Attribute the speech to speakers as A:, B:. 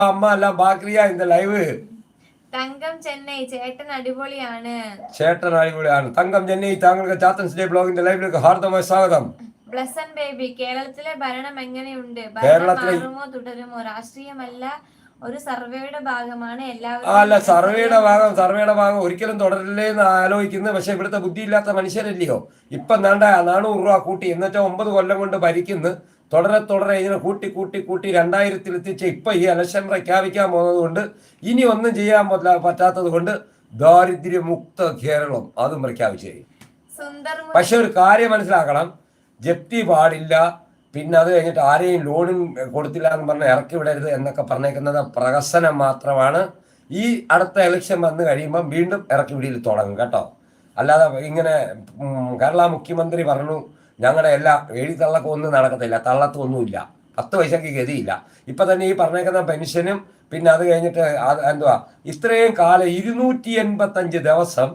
A: അമ്മ എല്ലാം ബാക്രിയ இந்த ലൈവ്.
B: തങ്കം ചെന്നൈ ചേട്ടൻ അടിപൊളിയാണ്.
A: ചേട്ടൻ അടിപൊളിയാണ്. തങ്കം ചെന്നൈ താങ്കൾക്ക് ചാത്തൻസ് ഡേ ബ്ലോഗിന്റെ ലൈവിലേക്ക് ഹാർദമായ സ്വാഗതം.
B: ബ്ലസൻ ബേബി കേരളത്തിലെ ഭരണം എങ്ങനെയുണ്ട്? ഭരണം
A: കേരളത്തിലെ
B: മാറുമോ തുടരുമോ? രാഷ്ട്രീയമല്ല, ഒരു സർവേയുടെ ഭാഗമാണ്.
A: അല്ല, സർവേയുടെ ഭാഗം ഒരിക്കലും തുടരില്ലേ എന്ന് ആലോചിക്കുന്നത്. പക്ഷെ ഇവിടുത്തെ ബുദ്ധിയില്ലാത്ത മനുഷ്യരല്ലയോ ഇപ്പം വേണ്ട 400 രൂപ കൂട്ടി, എന്നുവെച്ചാൽ 9 കൊല്ലം കൊണ്ട് ഭരിക്കുന്നു. തുടരെ ഇതിനെ കൂട്ടി കൂട്ടി കൂട്ടി 2000-ൽ എത്തിച്ച് ഇപ്പൊ ഈ ഇലക്ഷൻ പ്രഖ്യാപിക്കാൻ പോകുന്നത് കൊണ്ട് ഇനി ഒന്നും ചെയ്യാൻ പറ്റാത്തത് കൊണ്ട് ദാരിദ്ര്യമുക്ത കേരളം അതും പ്രഖ്യാപിച്ചു. പക്ഷെ ഒരു കാര്യം മനസ്സിലാക്കണം, ജപ്തി പാടില്ല, പിന്നെ അത് കഴിഞ്ഞിട്ട് ആരെയും ലോണും കൊടുത്തില്ല എന്ന് പറഞ്ഞാൽ ഇറക്കി വിടരുത് എന്നൊക്കെ പറഞ്ഞേക്കുന്നത് പ്രഹസനം മാത്രമാണ്. ഈ അടുത്ത ഇലക്ഷൻ വന്നു കഴിയുമ്പം വീണ്ടും ഇറക്കി വിടിയിൽ തുടങ്ങും കേട്ടോ. അല്ലാതെ ഇങ്ങനെ കേരള മുഖ്യമന്ത്രി പറഞ്ഞു ഞങ്ങളുടെ എല്ലാ തള്ളക്കും ഒന്നും നടക്കത്തില്ല, തള്ളത്തൊന്നുമില്ല, 10 പൈസക്ക് ഗതിയില്ല. ഇപ്പൊ തന്നെ ഈ പറഞ്ഞേക്കുന്ന പെൻഷനും പിന്നെ അത് കഴിഞ്ഞിട്ട് എന്തുവാ ഇത്രയും കാലം 285 ദിവസം